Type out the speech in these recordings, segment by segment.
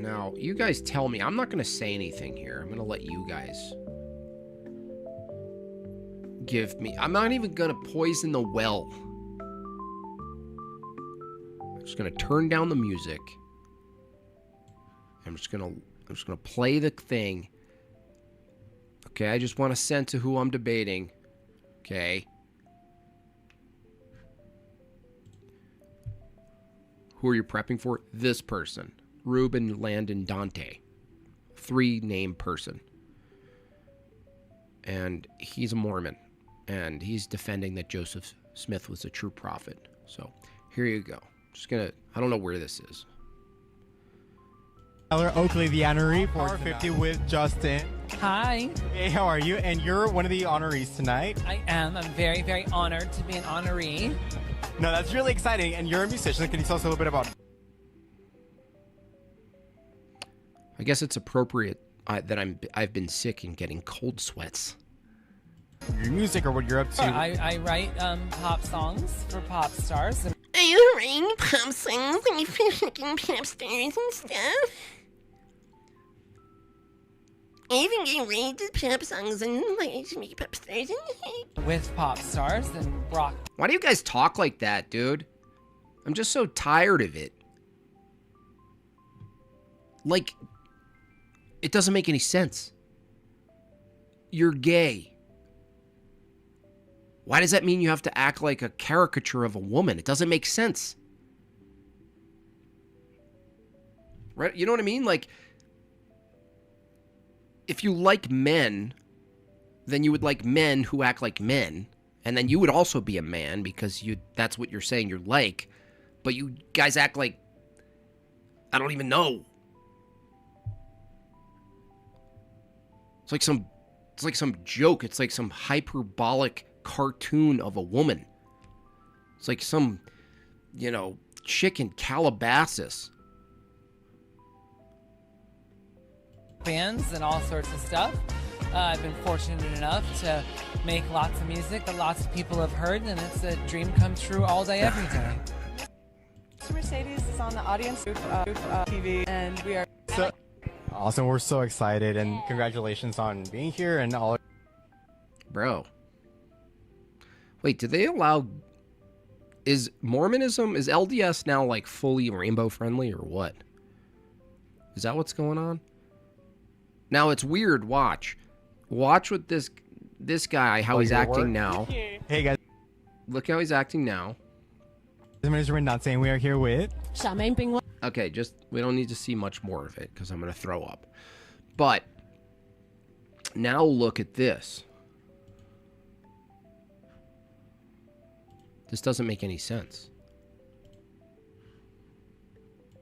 Now, you guys tell me. I'm not going to say anything here. I'm going to let you guys give me... I'm not even going to poison the well. I'm just going to turn down the music. I'm just going to play the thing. Okay, I just want a sense of who I'm debating. Okay. Who are you prepping for? This person. Reuben, Landon, Dante. 3-name person. And he's a Mormon. And he's defending that Joseph Smith was a true prophet. So, here you go. Just gonna... I don't know where this is. Tyler Oakley, the honoree, 450 with Justin. Hi. Hey, how are you? And you're one of the honorees tonight. I am. I'm very, very honored to be an honoree. No, that's really exciting. And you're a musician. Can you tell us a little bit about... I guess it's appropriate that I've been sick and getting cold sweats. your music or what you're up to? I write pop songs for pop stars. Are you writing pop songs like for fucking pop stars and stuff? I even get ready to pop songs and like to make pop stars and With pop stars and rock. Why do you guys talk like that, dude? I'm just so tired of it. Like, it doesn't make any sense. You're gay. Why does that mean you have to act like a caricature of a woman? It doesn't make sense. Right? You know what I mean? Like, if you like men, then you would like men who act like men. And then you would also be a man because that's what you're saying you're like. But you guys act like, I don't even know. It's like some joke. It's like some hyperbolic cartoon of a woman. It's like some, chick in Calabasas. Bands and all sorts of stuff. I've been fortunate enough to make lots of music that lots of people have heard, and it's a dream come true all day, every day. Mercedes is on the audience group TV, and we are So awesome. We're so excited, and congratulations on being here and all. Bro. Wait, do they allow... Is Mormonism, is LDS now like fully rainbow friendly or what? Is that what's going on? Now it's weird, watch. Watch what this guy, how he's acting now. Hey guys. Look how he's acting now. This is not saying we are here with. Okay, we don't need to see much more of it because I'm going to throw up. But now look at this. This doesn't make any sense.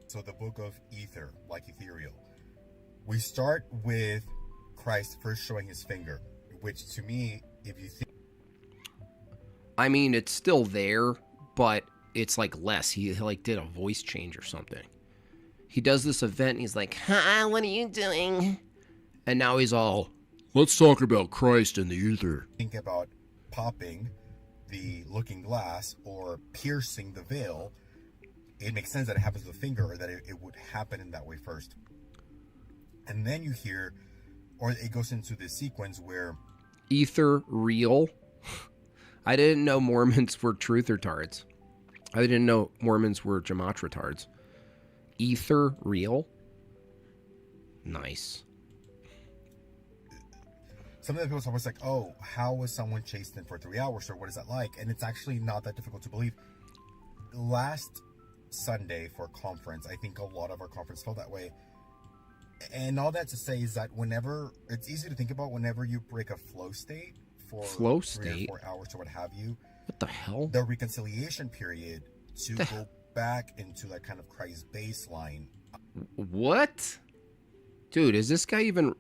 So the book of Ether, like ethereal. We start with Christ first showing his finger, which to me, if you think... I mean, it's still there, but it's like less. He like did a voice change or something. He does this event and he's like, Hi, what are you doing? And now he's all, let's talk about Christ and the ether. Think about popping the looking glass or piercing the veil. It makes sense that it happens with a finger, or that it would happen in that way first. And then you hear, or it goes into this sequence where... Ether real? I didn't know Mormons were truth retards. I didn't know Mormons were gematria retards. Ether real? Nice. Some of the people are always like, oh, how was someone chased in for 3 hours, or what is that like? And it's actually not that difficult to believe. Last Sunday for conference, I think a lot of our conference felt that way. And all that to say is that whenever, it's easy to think about whenever you break a flow state for 3 or 4 hours or what have you. What the hell? The reconciliation period to go back into that kind of Christ baseline. What? Dude, is this guy even...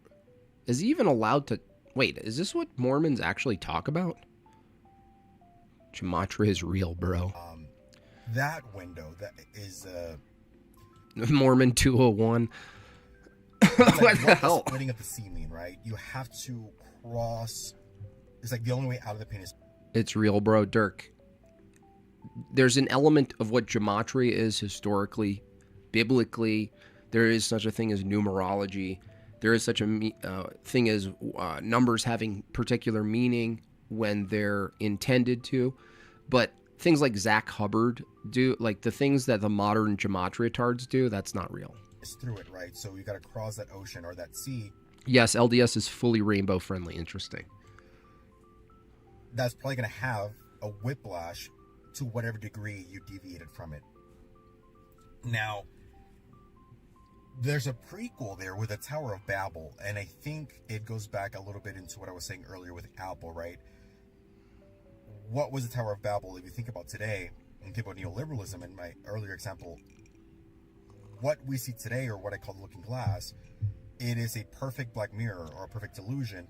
Is he even allowed to... Wait, is this what Mormons actually talk about? Gematria is real, bro. That window, that is... Mormon 201. Like, what the hell? Splitting up the ceiling, right? You have to cross... It's like the only way out of the penis. It's real, bro. Dirk. There's an element of what gematria is historically, biblically, There is such a thing as numerology. There is such a thing as numbers having particular meaning when they're intended to. But things like Zach Hubbard do, like the things that the modern gematria-tards do, that's not real. Through it, right? So you got to cross that ocean or that sea. Yes, LDS is fully rainbow friendly. Interesting. That's probably going to have a whiplash to whatever degree you deviated from it. Now, there's a prequel there with the Tower of Babel, and I think it goes back a little bit into what I was saying earlier with Apple, right? What was the Tower of Babel? If you think about today and think about neoliberalism in my earlier example, what we see today, or what I call the looking glass, it is a perfect black mirror or a perfect illusion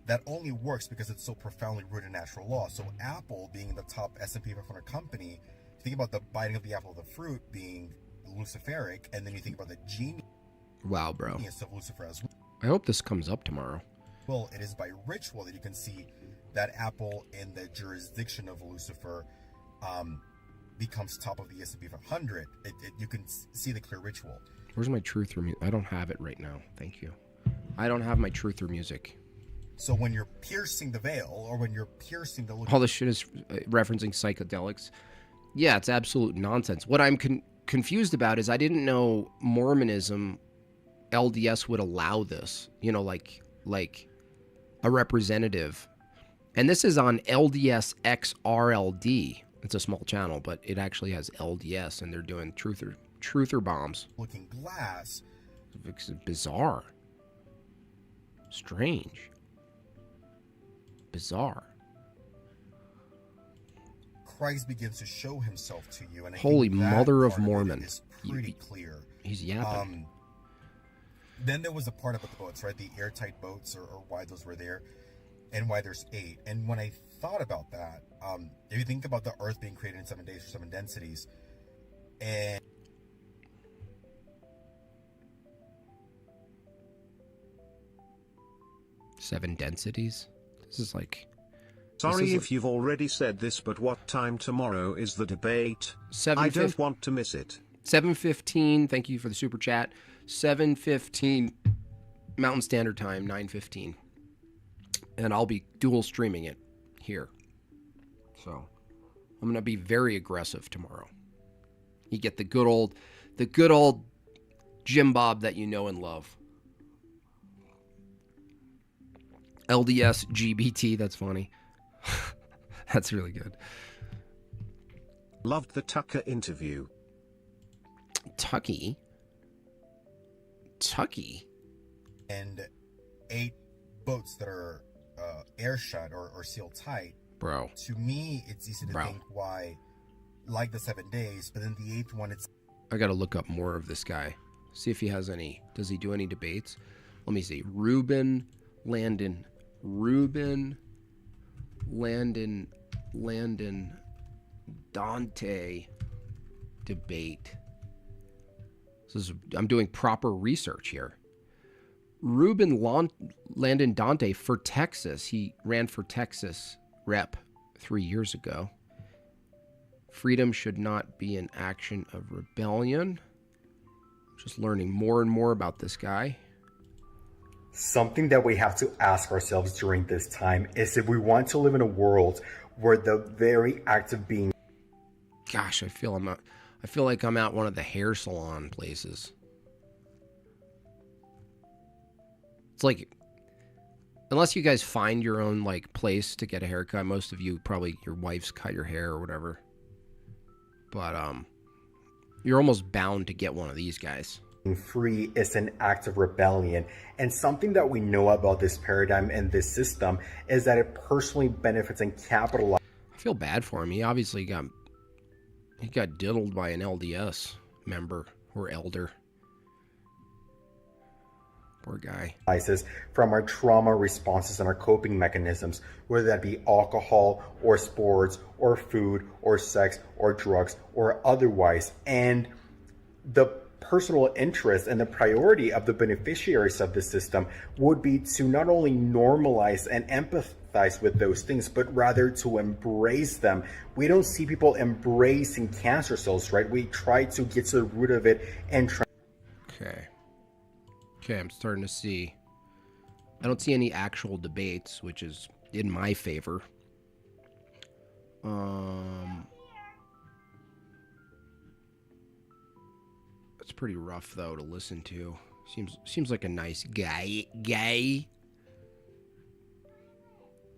that only works because it's so profoundly rooted in natural law. So Apple being the top S&P 500 company, think about the biting of the apple of the fruit being Luciferic, and then you think about the genius of Lucifer as well. I hope this comes up tomorrow. Well, it is by ritual that you can see that Apple in the jurisdiction of Lucifer becomes top of the S&P 500. You can see the clear ritual. Where's my truther music? I don't have it right now. Thank you. I don't have my truther music. So when you're piercing the veil, or when you're piercing the... All this shit is referencing psychedelics. Yeah, it's absolute nonsense. What I'm confused about is I didn't know Mormonism, LDS would allow this. You know, like a representative. And this is on LDS XRLD. It's a small channel, but it actually has LDS, and they're doing truther bombs. Looking glass. It's bizarre. Strange. Bizarre. Christ begins to show himself to you, and I Holy think that Mother of part Mormon. is pretty clear. He's yapping. Then there was the part about the boats, right? The airtight boats, or why those were there, and why there's 8. And when I thought about that, if you think about the Earth being created in 7 days for 7 densities, and seven densities. This is like. Sorry if you've already said this, but what time tomorrow is the debate? I don't want to miss it. 7:15. Thank you for the super chat. 7:15 Mountain Standard Time. 9:15. And I'll be dual streaming it here. So I'm gonna be very aggressive tomorrow. You get the good old Jimbob that you know and love. LDS GBT, that's funny. That's really good. Loved the Tucker interview. Tucky? and 8 boats that are air shut or sealed tight. Bro. To me, it's easy to think why, like the 7 days, but then the 8th one, it's... I gotta look up more of this guy. See if he has any... Does he do any debates? Let me see. Ruben Landon Dante debate. I'm doing proper research here. Ruben Landon Dante for Texas. He ran for Texas rep 3 years ago. Freedom should not be an action of rebellion. Just learning more and more about this guy. Something that we have to ask ourselves during this time is if we want to live in a world where the very act of being... Gosh, I feel like I'm at one of the hair salon places. It's like, unless you guys find your own like place to get a haircut, most of you probably your wife's cut your hair or whatever. But you're almost bound to get one of these guys. Free is an act of rebellion, and something that we know about this paradigm and this system is that it personally benefits and capitalizes. I feel bad for him. He obviously got diddled by an LDS member or elder. Poor guy. From our trauma responses and our coping mechanisms, whether that be alcohol or sports or food or sex or drugs or otherwise, and the personal interest and the priority of the beneficiaries of the system would be to not only normalize and empathize with those things, but rather to embrace them. We don't see people embracing cancer cells, right? We try to get to the root of it and try. Okay. Okay, I'm starting to see. I don't see any actual debates, which is in my favor. It's pretty rough though to listen to. Seems like a nice guy. He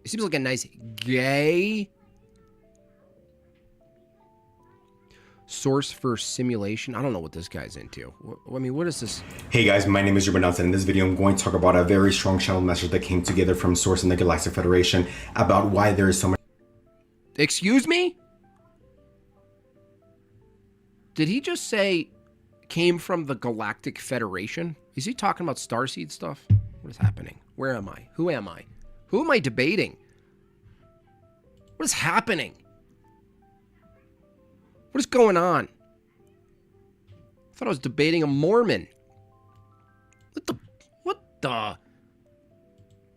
seems like a nice guy. Source for simulation. I don't know what this guy's into. I mean, what is this? Hey guys, my name is Jimbob, and in this video I'm going to talk about a very strong channel message that came together from Source and the Galactic Federation about why there is so much. Excuse me? Did he just say came from the Galactic Federation? Is he talking about starseed stuff? What is happening? Where am I? Who am I? Who am I debating? What is happening? What is going on? I thought I was debating a Mormon. What the?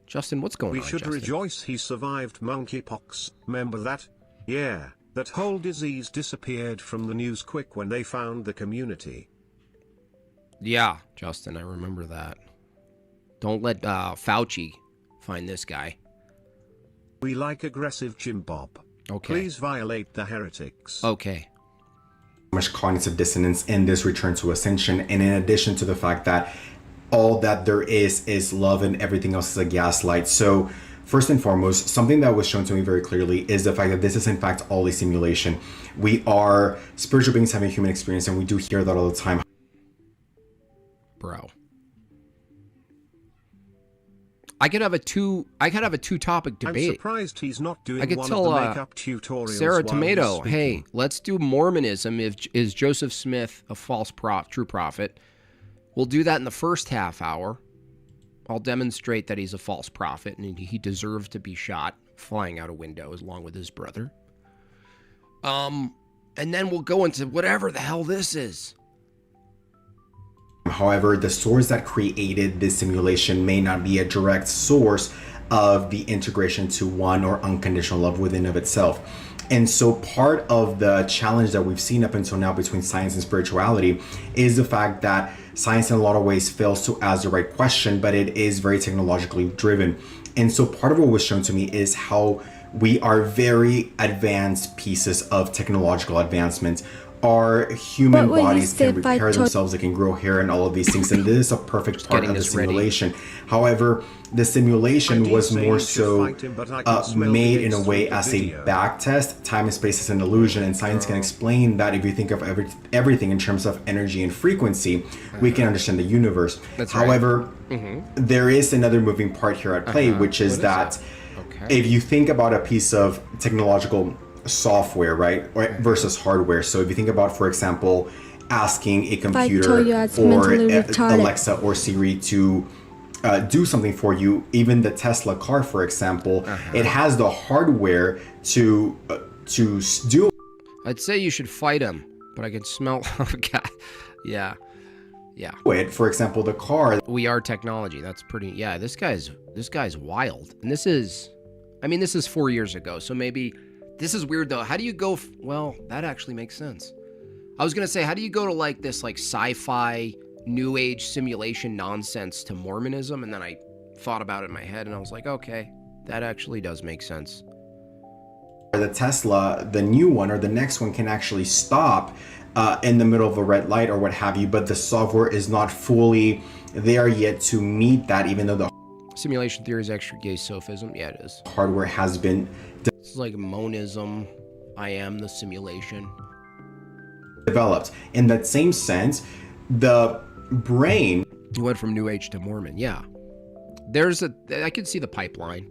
Justin, what's going on, We should Justin? rejoice he survived monkeypox. Remember that? Yeah, that whole disease disappeared from the news quick when they found the community. Yeah, Justin, I remember that. Don't let Fauci find this guy. We like aggressive Jimbob. Okay. Please violate the heretics. Okay. Much cognitive dissonance in this return to ascension, and in addition to the fact that all that there is love and everything else is a gaslight. So first and foremost, something that was shown to me very clearly is the fact that this is in fact all a simulation. We are spiritual beings having a human experience, and we do hear that all the time. Bro. I could have a two topic debate. I'm surprised he's not doing I could one tell of the makeup tutorials Sarah while Tomato, he's hey, speaking. let's do Mormonism. Is Joseph Smith a false true prophet? We'll do that in the first half hour. I'll demonstrate that he's a false prophet and he deserves to be shot flying out a window along with his brother. And then we'll go into whatever the hell this is. However, the source that created this simulation may not be a direct source of the integration to one or unconditional love within of itself. And so part of the challenge that we've seen up until now between science and spirituality is the fact that science in a lot of ways fails to ask the right question, but it is very technologically driven. And so part of what was shown to me is how we are very advanced pieces of technological advancement. Our human bodies can repair themselves, they can grow hair and all of these things, and this is a perfect part of the simulation. However, the simulation was more so made in a way as a back test. Time and space is an illusion, and science can explain that. If you think of everything in terms of energy and frequency, we can understand the universe. However, there is another moving part here at play, which is that if you think about a piece of technological software, right, versus hardware. So if you think about, for example, asking a computer or Alexa or Siri to do something for you, even the Tesla car, for example, it has the hardware to do. I'd say you should fight him, but I can smell. Oh God, yeah. It, for example, the car. We are technology. That's pretty. Yeah, this guy's wild, and this is 4 years ago, so maybe. This is weird though. How do you go? Well, that actually makes sense. I was gonna say, how do you go to like this like sci-fi new age simulation nonsense to Mormonism? And then I thought about it in my head and I was like, okay, that actually does make sense. The Tesla, the new one or the next one, can actually stop in the middle of a red light or what have you, but the software is not fully there yet to meet that, even though the simulation theory is extra gay sophism. Yeah, it is. Hardware has been. It's like monism. I am the simulation. Developed. In that same sense, the brain. You went from New Age to Mormon. Yeah. I could see the pipeline.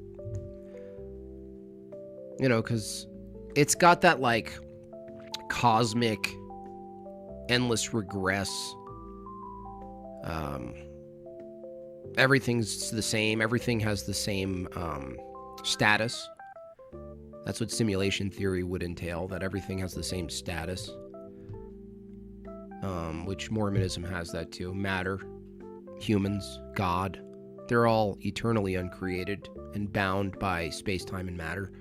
You know, because it's got that like cosmic, endless regress. Everything's the same. Everything has the same status. That's what simulation theory would entail, that everything has the same status. Which Mormonism has that too. Matter, humans, God. They're all eternally uncreated and bound by space-time and matter.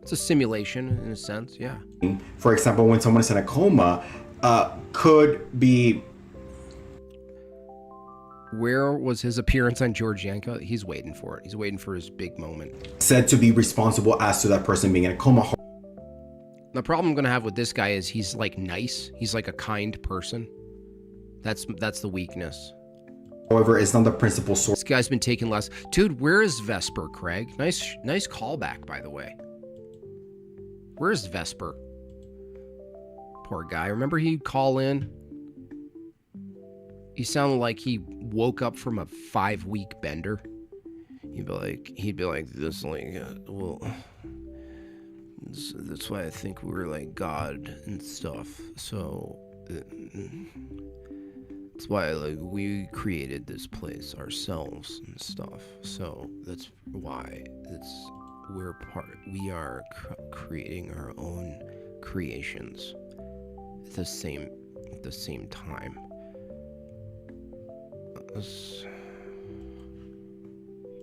It's a simulation in a sense, yeah. For example, when someone is in a coma, could be Where was his appearance on George Yanka? He's waiting for it. He's waiting for his big moment. Said to be responsible as to that person being in a coma. The problem I'm going to have with this guy is he's like nice. He's like a kind person. That's the weakness. However, it's not the principal source. This guy's been taking less. Dude, where is Vesper, Craig? Nice callback, by the way. Where's Vesper? Poor guy. Remember he'd call in? He sounded like he woke up from a 5-week bender. He'd be like this, like, well, that's why I think we're like God and stuff. So that's why like we created this place ourselves and stuff. So that's why we are creating our own creations at the same time.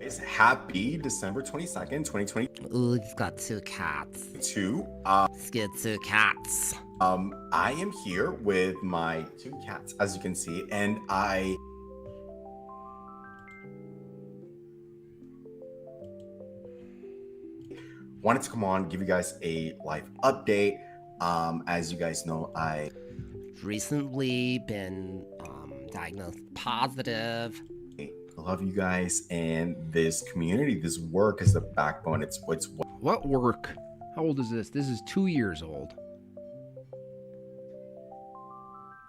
It's happy December 22nd, 2020. Ooh, he's got 2 cats. Two. He's got 2 cats. I am here with my 2 cats, as you can see, and I wanted to come on, give you guys a live update. As you guys know, I recently been diagnosed positive. love you guys, and this community, this work is the backbone. It's What work? How old is this? This is 2 years old.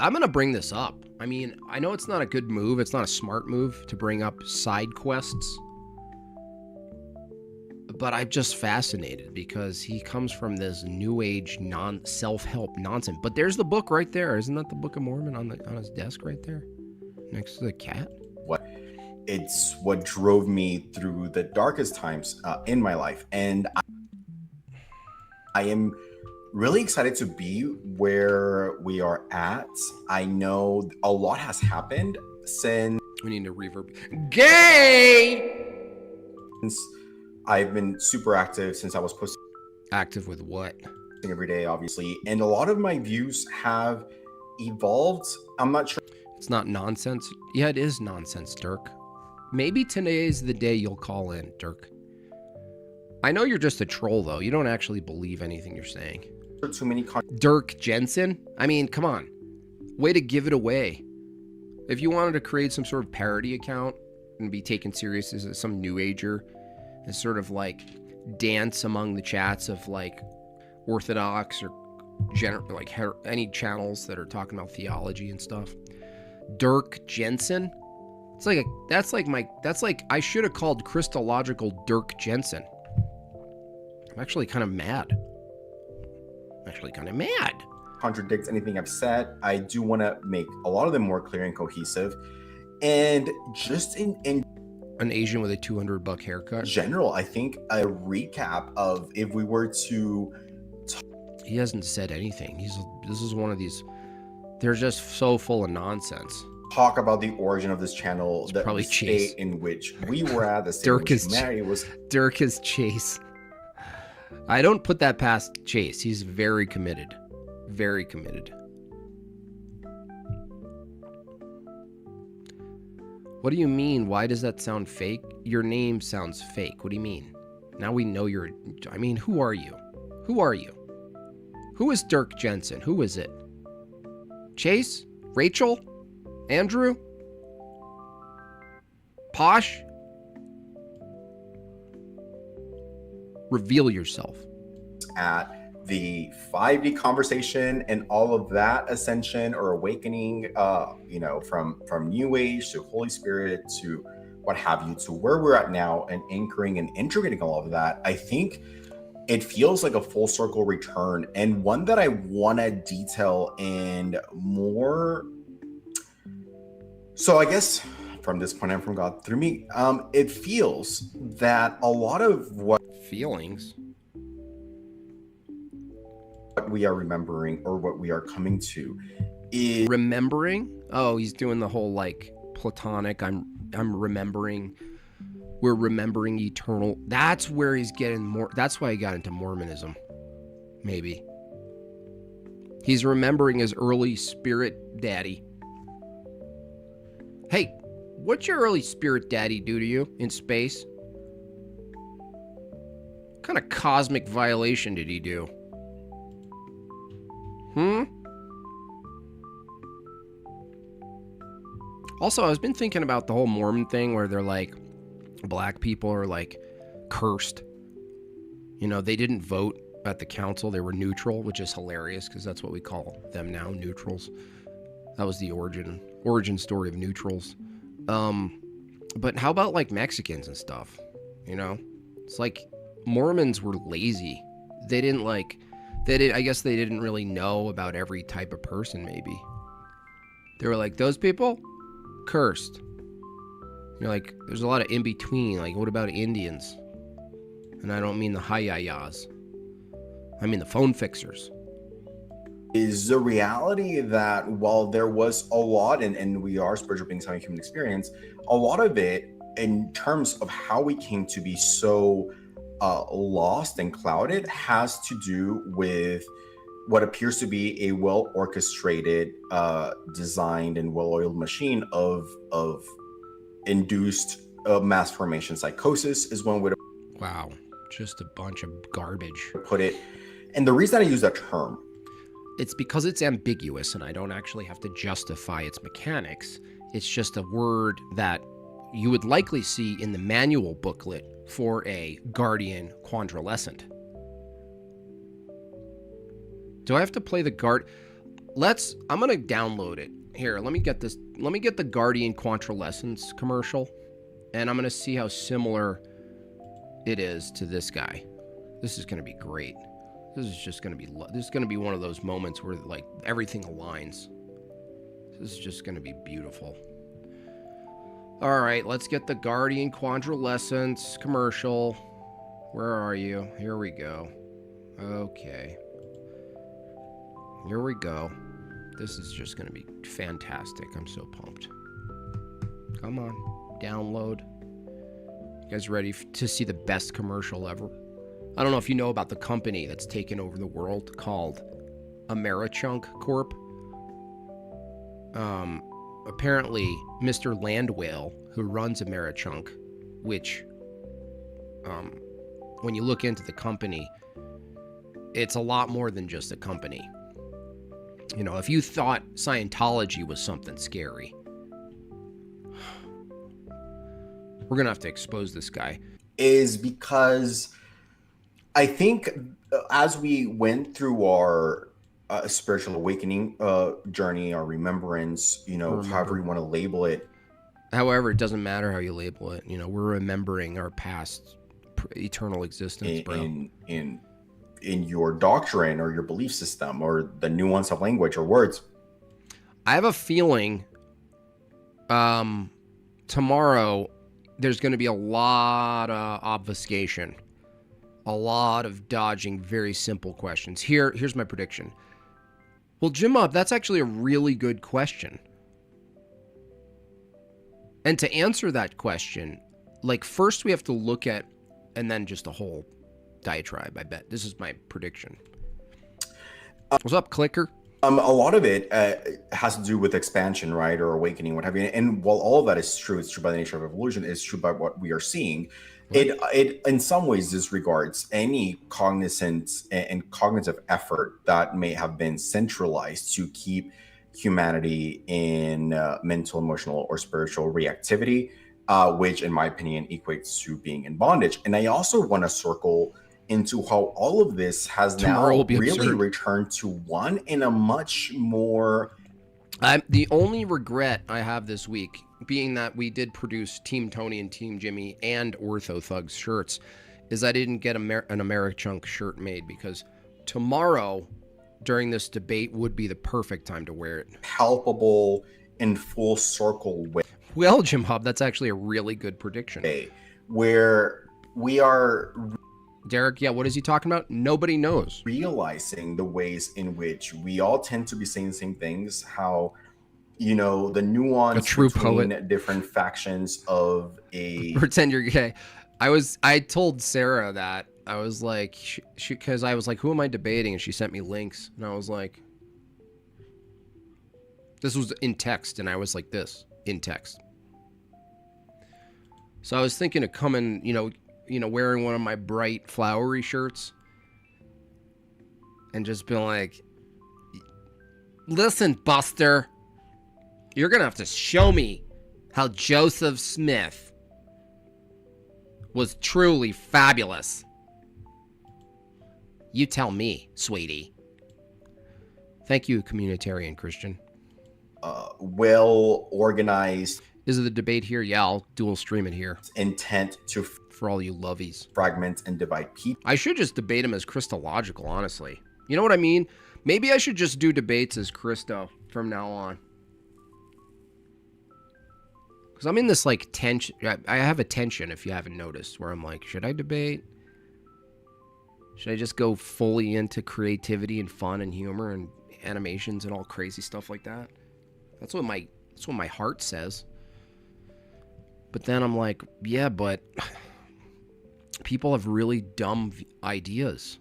I'm going to bring this up. I mean, I know it's not a good move. It's not a smart move to bring up side quests. But I'm just fascinated because he comes from this new age self-help nonsense. But there's the book right there. Isn't that the Book of Mormon on his desk right there? Next to the cat? It's what drove me through the darkest times in my life. And I am really excited to be where we are at. I know a lot has happened since... We need to reverb. Gay! I've been super active since I was posting. Active with what? Every day, obviously. And a lot of my views have evolved. I'm not sure. It's not nonsense. Yeah, it is nonsense, Dirk. Maybe today's the day you'll call in, Dirk. I know you're just a troll, though. You don't actually believe anything you're saying. Too many Dirk Jensen? I mean, come on. Way to give it away. If you wanted to create some sort of parody account and be taken serious as some new ager and sort of like dance among the chats of like Orthodox or any channels that are talking about theology and stuff. Dirk Jensen? That's like I should have called Christological Dirk Jensen. I'm actually kind of mad. Contradicts anything I've said. I do want to make a lot of them more clear and cohesive. And just in an Asian with a $200 haircut. General, I think a recap of if we were to... He hasn't said anything. This is one of these... They're just so full of nonsense. Talk about the origin of this channel, the probably state in which we were at, the state in which humanity was... Dirk is Chase. I don't put that past Chase. He's very committed. Very committed. What do you mean? Why does that sound fake? Your name sounds fake. What do you mean? Now we know you're... I mean, who are you? Who are you? Who is Dirk Jensen? Who is it? Chase? Rachel? Andrew? Posh? Reveal yourself. At the 5D conversation and all of that ascension or awakening, from New Age to Holy Spirit to what have you, to where we're at now and anchoring and integrating all of that, I think it feels like a full circle return, and one that I want to detail and more. So I guess from this point on, from God through me, it feels that a lot of what feelings we are remembering or what we are coming to is remembering. Oh, he's doing the whole like platonic. I'm remembering. We're remembering eternal. That's where he's getting more. That's why he got into Mormonism. Maybe he's remembering his early spirit daddy. Hey, What'd your early spirit daddy do to you in space? What kind of cosmic violation did he do? Also, I've been thinking about the whole Mormon thing where they're like, black people are like cursed. You know, they didn't vote at the council. They were neutral, which is hilarious because that's what we call them now, neutrals. That was the origin story of neutrals. But how about like Mexicans and stuff? You know, it's like Mormons were lazy. They didn't like, I guess they didn't really know about every type of person. Maybe they were like, those people cursed. You're like, there's a lot of in between. Like, what about Indians? And I don't mean the hayayas. I mean the phone fixers. Is the reality that while there was a lot, and we are spiritual beings having human experience, a lot of it in terms of how we came to be so lost and clouded has to do with what appears to be a well-orchestrated, designed, and well-oiled machine of induced mass formation psychosis is one way to Wow, just a bunch of garbage. put it. And the reason I use that term, It's because it's ambiguous and I don't actually have to justify its mechanics. It's just a word that you would likely see in the manual booklet for a guardian quadrilescent. Do I have to play the guard? I'm going to download it. Here, let me get this. Let me get the Guardian Quadrilescence commercial, and I'm going to see how similar it is to this guy. This is going to be great. This is going to be one of those moments where like everything aligns. This is just going to be beautiful. All right, let's get the Guardian Quadrilescence commercial. Where are you? Here we go. Okay. Here we go. This is just going to be fantastic. I'm so pumped. Come on. Download. You guys ready to see the best commercial ever? I don't know if you know about the company that's taken over the world called Americhunk Corp. Apparently, Mr. Landwhale, who runs Americhunk, which, when you look into the company, it's a lot more than just a company. You know, if you thought Scientology was something scary, we're going to have to expose this guy. is because I think as we went through our spiritual awakening journey, our remembrance, however you want to label it. However, it doesn't matter how you label it. You know, we're remembering our past eternal existence, bro. In your doctrine or your belief system or the nuance of language or words. I have a feeling tomorrow there's going to be a lot of obfuscation, a lot of dodging very simple questions. Here's my prediction. Well, Jimbob, that's actually a really good question. And to answer that question, like first we have to look at, and then just a whole diatribe, I bet. This is my prediction. What's up, Clicker? A lot of it has to do with expansion, right, or awakening, what have you. And while all of that is true, it's true by the nature of evolution, it's true by what we are seeing. It in some ways disregards any cognizant and cognitive effort that may have been centralized to keep humanity in mental, emotional, or spiritual reactivity, which, in my opinion, equates to being in bondage. And I also want to circle into how all of this has now really returned to one in a much more... The only regret I have this week, being that we did produce Team Tony and Team Jimmy and Ortho Thugs shirts, is I didn't get an Americhunk shirt made, because tomorrow, during this debate, would be the perfect time to wear it. Palpable in full circle way. Well, Jimbob, that's actually a really good prediction. Where we are... Derek, yeah, what is he talking about? Nobody knows. Realizing the ways in which we all tend to be saying the same things, how, the nuance between different factions of a... Pretend you're gay. I told Sarah that. I was like, because I was like, who am I debating? And she sent me links. And I was like, this was in text. And I was like this, in text. So I was thinking of coming, wearing one of my bright flowery shirts and just being like, listen, Buster, you're going to have to show me how Joseph Smith was truly fabulous. You tell me, sweetie. Thank you, communitarian Christian. Well organized. Is it the debate here? Yeah, I'll dual stream it here. Intent to for all you lovies. Fragment and divide people. I should just debate him as Christological, honestly. You know what I mean? Maybe I should just do debates as Christo from now on. Because I'm in this, like, tension. I have a tension, if you haven't noticed, where I'm like, should I debate? Should I just go fully into creativity and fun and humor and animations and all crazy stuff like that? That's what my heart says. But then I'm like, yeah, but people have really dumb ideas.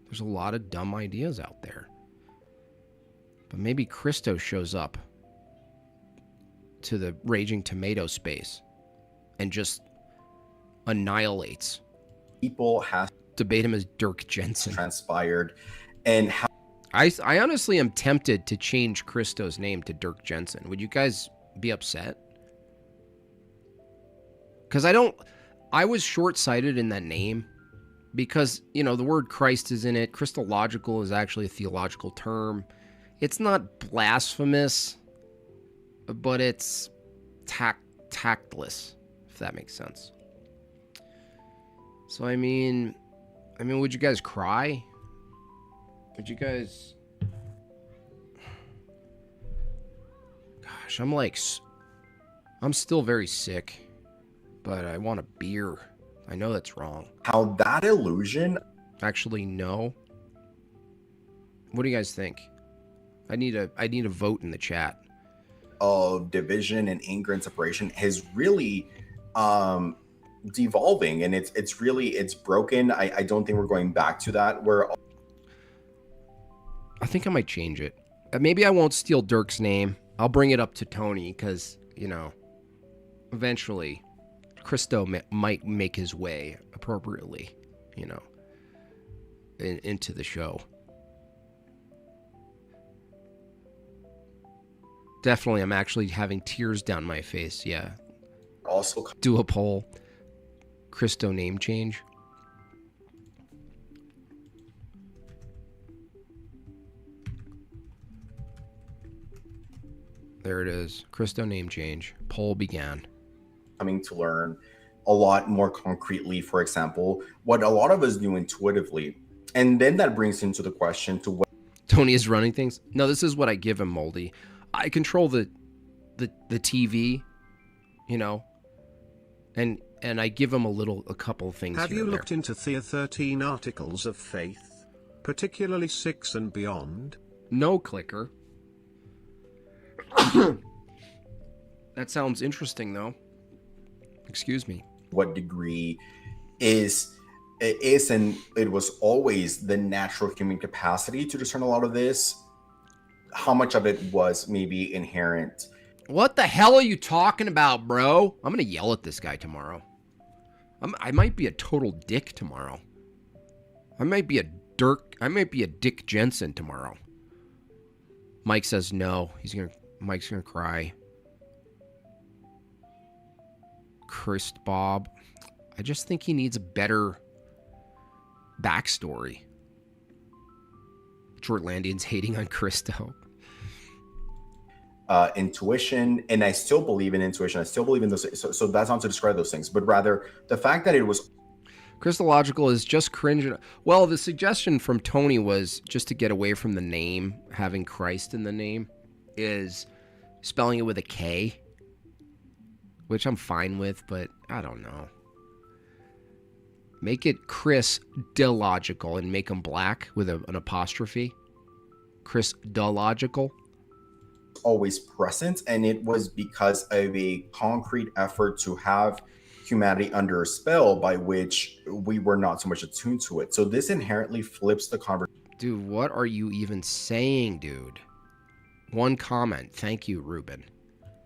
There's a lot of dumb ideas out there. But maybe Christo shows up to the Raging Tomato space and just annihilates. People have debate him as Dirk Jensen. Transpired. And how I honestly am tempted to change Christo's name to Dirk Jensen. Would you guys be upset? Because I was short-sighted in that name because, the word Christ is in it. Christological is actually a theological term. It's not blasphemous, but it's tactless, if that makes sense. So, I mean, would you guys cry? Would you guys... Gosh, I'm still very sick. But I want a beer. I know that's wrong. How that illusion... Actually, no. What do you guys think? I need a vote in the chat. Of division and anger and separation is really devolving, and it's broken. I don't think we're going back to that. I think I might change it. Maybe I won't steal Dirk's name. I'll bring it up to Tony because, eventually... Christo might make his way appropriately, into the show. Definitely, I'm actually having tears down my face, yeah. Also, do a poll. Christo name change. There it is. Christo name change. Poll began. Coming to learn a lot more concretely, for example, what a lot of us do intuitively. And then that brings into the question to what Tony is running things. No, this is what I give him, Moldy. I control the TV, and I give him a couple of things. Have you looked into the 13 articles of faith, particularly 6 and beyond? No, Clicker. That sounds interesting, though. Excuse me. What degree is and it was always the natural human capacity to discern a lot of this. How much of it was maybe inherent? What the hell are you talking about, bro? I'm gonna yell at this guy tomorrow. I might be a total dick tomorrow. I might be a Dick Jensen tomorrow. Mike says no. Mike's gonna cry. Bob. I just think he needs a better backstory. Shortlandians hating on Christo. Intuition, and I still believe in intuition. I still believe in those. So that's not to describe those things, but rather the fact that it was Christological is just cringe. Well, the suggestion from Tony was just to get away from the name, having Christ in the name, is spelling it with a K. Which I'm fine with, but I don't know. Make it Chris Delogical and make him black with an apostrophe. Chris Delogical. Always present, and it was because of a concrete effort to have humanity under a spell by which we were not so much attuned to it. So this inherently flips the conversation. Dude, what are you even saying, dude? One comment. Thank you, Ruben.